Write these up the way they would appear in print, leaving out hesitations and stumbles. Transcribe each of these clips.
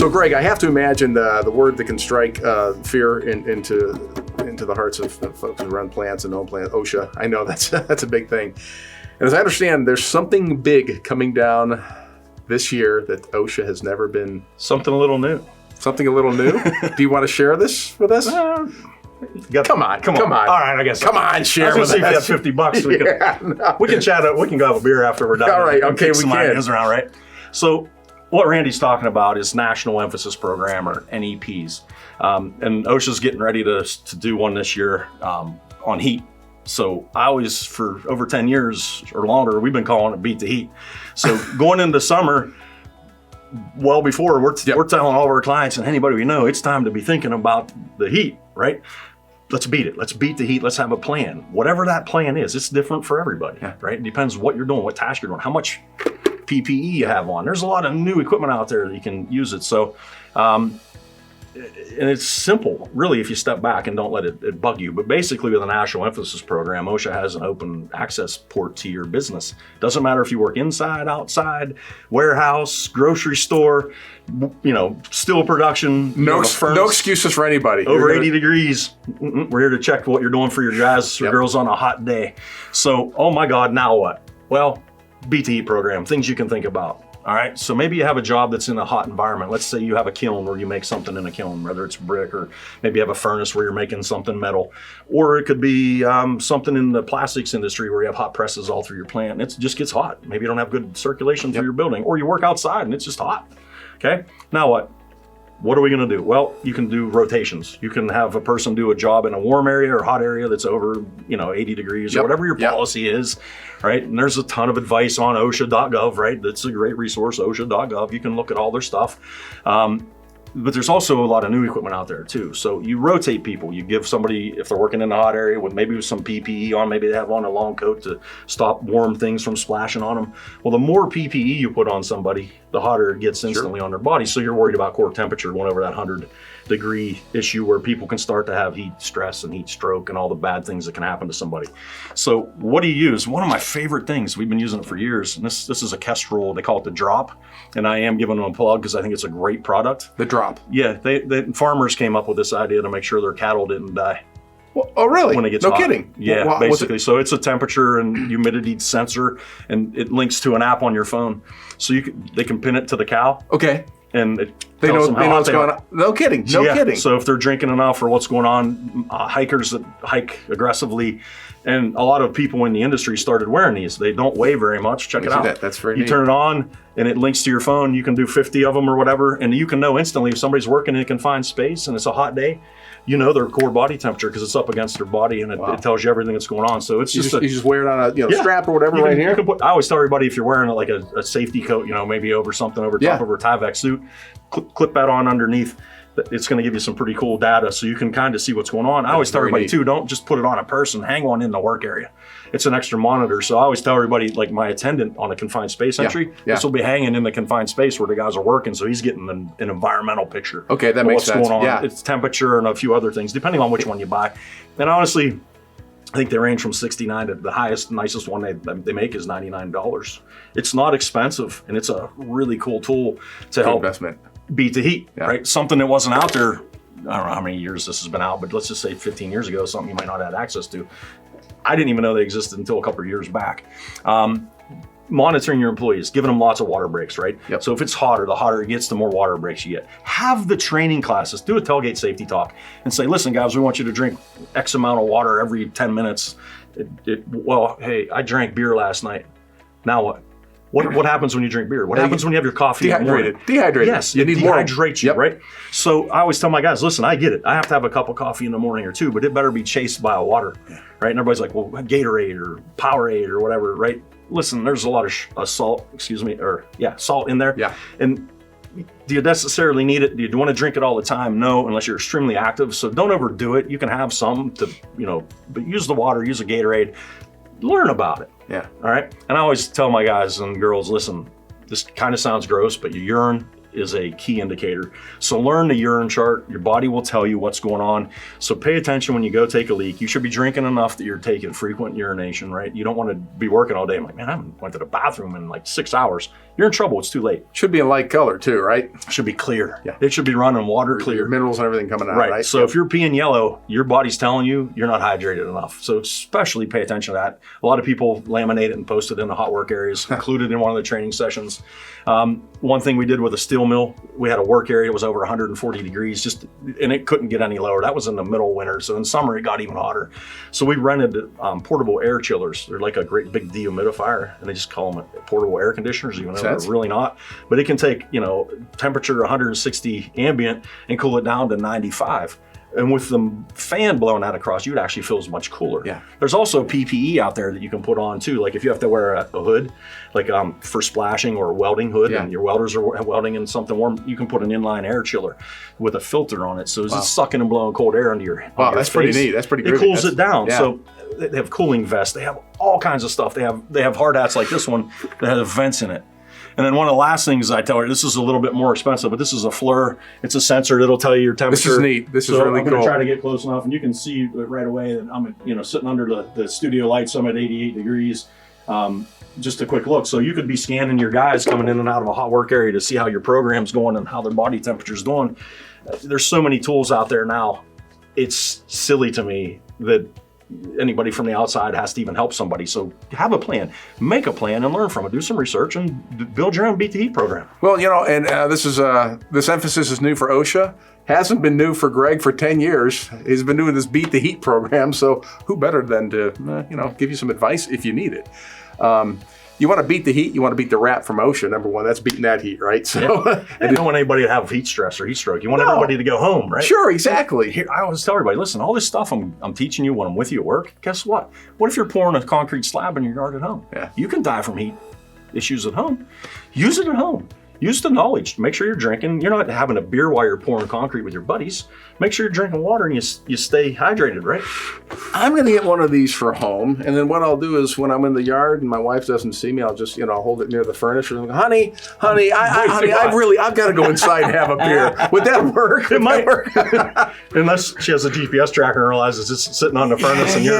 So Greg, I have to imagine the word that can strike fear into the hearts of folks who run plants and own plants, OSHA. I know that's a big thing. And as I understand, there's something big coming down this year that OSHA has never been. Something a little new. Something a little new? Do you want to share this with us? Come on. All right, I guess. Come on, share I was with going to us. see if you had $50. We can chat. We can go have a beer after we're done. All right, okay, Kick we some can. ideas around, right? So what Randy's talking about is National Emphasis Program, or NEPs. And OSHA's getting ready to do one this year on heat. So I always, for over 10 years or longer, we've been calling it beat the heat. So going into summer, well before, we're telling all of our clients and anybody we know, it's time to be thinking about the heat, right? Let's beat it. Let's beat the heat. Let's have a plan. Whatever that plan is, it's different for everybody, right? It depends what you're doing, what task you're doing, how much PPE you have on. There's a lot of new equipment out there that you can use it. So, and it's simple, really, if you step back and don't let it bug you. But basically, with the National Emphasis Program, OSHA has an open access port to your business. Doesn't matter if you work inside, outside, warehouse, grocery store, steel production. No excuses for anybody. Over 80 degrees. We're here to check what you're doing for your guys or girls on a hot day. So, oh my God, now what? Well, beat the heat program, things you can think about. All right, so maybe you have a job that's in a hot environment. Let's say you have a kiln where you make something in a kiln, whether it's brick, or maybe you have a furnace where you're making something metal. Or it could be something in the plastics industry where you have hot presses all through your plant and it just gets hot. Maybe you don't have good circulation through your building, or you work outside and it's just hot. Okay, now what? What are we gonna do? Well, you can do rotations. You can have a person do a job in a warm area or hot area that's over 80 degrees or whatever your policy is, right? And there's a ton of advice on OSHA.gov, right? That's a great resource, OSHA.gov. You can look at all their stuff. But there's also a lot of new equipment out there too. So you rotate people. You give somebody, if they're working in the hot area with maybe some PPE on, maybe they have on a long coat to stop warm things from splashing on them. Well, the more PPE you put on somebody, the hotter it gets instantly on their body. So you're worried about core temperature going over that 100-degree issue where people can start to have heat stress and heat stroke and all the bad things that can happen to somebody. So what do you use? One of my favorite things, we've been using it for years, and this is a Kestrel, they call it the Drop, and I am giving them a plug because I think it's a great product. The Drop. Yeah, farmers came up with this idea to make sure their cattle didn't die. Well, oh, really? When it gets hot. No kidding. Yeah, basically. So it's a temperature and humidity sensor, and it links to an app on your phone. So they can pin it to the cow. Okay. And they know what's going on. No kidding. No kidding. So if they're drinking enough or what's going on, hikers that hike aggressively, and a lot of people in the industry started wearing these. They don't weigh very much. Check it out. That's very neat. You turn it on, and it links to your phone. You can do 50 of them or whatever, and you can know instantly if somebody's working in a confined space and it's a hot day. You know their core body temperature because it's up against their body, and it tells you everything that's going on. So it's you just wear it on a strap or whatever right here. I always tell everybody, if you're wearing like a safety coat, maybe over something over top of a Tyvek suit, clip that on underneath. It's going to give you some pretty cool data, so you can kind of see what's going on. I always tell everybody too, don't just put it on a person, hang one in the work area. It's an extra monitor. So I always tell everybody, like my attendant on a confined space entry, this will be hanging in the confined space where the guys are working, so he's getting an environmental picture. Okay, that makes sense. What's going on? It's temperature and a few other things, depending on which one you buy. And honestly, I think they range from $69 to the highest, nicest one they make is $99. It's not expensive, and it's a really cool tool to help beat the heat, right? Something that wasn't out there, I don't know how many years this has been out, but let's just say 15 years ago, something you might not have access to. I didn't even know they existed until a couple of years back. Monitoring your employees, giving them lots of water breaks, right? Yep. So if it's hotter, the hotter it gets, the more water breaks you get. Have the training classes, do a tailgate safety talk and say, listen guys, we want you to drink X amount of water every 10 minutes. Well, hey, I drank beer last night. Now what? What happens when you drink beer? What happens when you have your coffee? Dehydrated. Yes, it dehydrates you, right? So I always tell my guys, listen, I get it. I have to have a cup of coffee in the morning or two, but it better be chased by a water, right? And everybody's like, well, Gatorade or Powerade or whatever, right? Listen, there's a lot of salt in there. Yeah. And do you necessarily need it? Do you want to drink it all the time? No, unless you're extremely active. So don't overdo it. You can have some to, but use the water, use a Gatorade. Learn about it. Yeah. All right. And I always tell my guys and girls, listen, this kind of sounds gross, but your urine is a key indicator. So learn the urine chart. Your body will tell you what's going on. So pay attention when you go take a leak. You should be drinking enough that you're taking frequent urination, right? You don't want to be working all day. I'm like, man, I haven't went to the bathroom in like 6 hours. You're in trouble. It's too late. Should be in light color too, right? Should be clear. Yeah. It should be running water clear. Your minerals and everything coming out, right? So if you're peeing yellow, your body's telling you you're not hydrated enough. So especially pay attention to that. A lot of people laminate it and post it in the hot work areas, included in one of the training sessions. One thing we did with a steel mill, we had a work area. It was over 140 degrees, and it couldn't get any lower. That was in the middle of winter. So in summer, it got even hotter. So we rented portable air chillers. They're like a great big dehumidifier, and they just call them portable air conditioners, even though they're really not. But it can take, temperature 160 ambient and cool it down to 95. And with the fan blowing out across, you'd actually feel much cooler. Yeah. There's also PPE out there that you can put on too. Like if you have to wear a hood, like for splashing or a welding hood, and your welders are welding in something warm, you can put an inline air chiller with a filter on it. So it's just sucking and blowing cold air into your Wow, that's pretty neat. That's pretty good. It cools it down. Yeah. So they have cooling vests. They have all kinds of stuff. They have hard hats like this one that has vents in it. And then one of the last things I tell her, this is a little bit more expensive, but this is a FLIR. It's a sensor that'll tell you your temperature. This is neat. This is really cool. I'm going to try to get close enough, and you can see right away that I'm sitting under the studio lights. I'm at 88 degrees. Just a quick look. So you could be scanning your guys coming in and out of a hot work area to see how your program's going and how their body temperature's doing. There's so many tools out there now. It's silly to me that anybody from the outside has to even help somebody. So have a plan, make a plan, and learn from it. Do some research and build your own Beat the Heat program. Well, and this emphasis is new for OSHA. Hasn't been new for Greg for 10 years. He's been doing this Beat the Heat program. So who better than to give you some advice if you need it. You want to beat the heat, you want to beat the rap from OSHA, number one. That's beating that heat, right? So you don't want anybody to have heat stress or heat stroke. You want everybody to go home, right? Sure, exactly. Here, I always tell everybody, listen, all this stuff I'm teaching you when I'm with you at work, guess what? What if you're pouring a concrete slab in your yard at home? Yeah. You can die from heat issues at home. Use it at home. Use the knowledge. Make sure you're drinking. You're not having a beer while you're pouring concrete with your buddies. Make sure you're drinking water and you stay hydrated, right? I'm going to get one of these for home. And then what I'll do is when I'm in the yard and my wife doesn't see me, I'll just, hold it near the furnace. And go, honey, I've got to go inside and have a beer. Would that work? It might work. Unless she has a GPS tracker and realizes it's sitting on the furnace and you're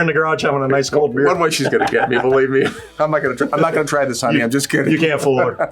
in the garage having a nice cold beer. One way she's going to get me, believe me. I'm not going to try this, honey. I'm just kidding. You can't fool her.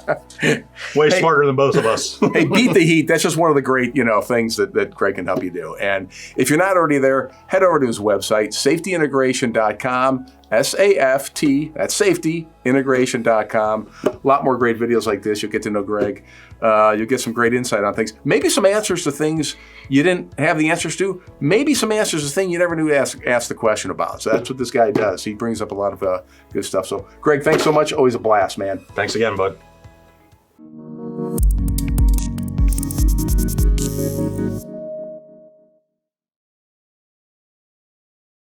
Way smarter than both of us. Hey, Beat the Heat. That's just one of the great, things that Greg can help you do. And if you're not already there, head over to his website, safetyintegration.com. SAFT, that's safetyintegration.com. A lot more great videos like this. You'll get to know Greg. You'll get some great insight on things. Maybe some answers to things you didn't have the answers to. Maybe some answers to things you never knew to ask the question about. So that's what this guy does. He brings up a lot of good stuff. So, Greg, thanks so much. Always a blast, man. Thanks again, bud.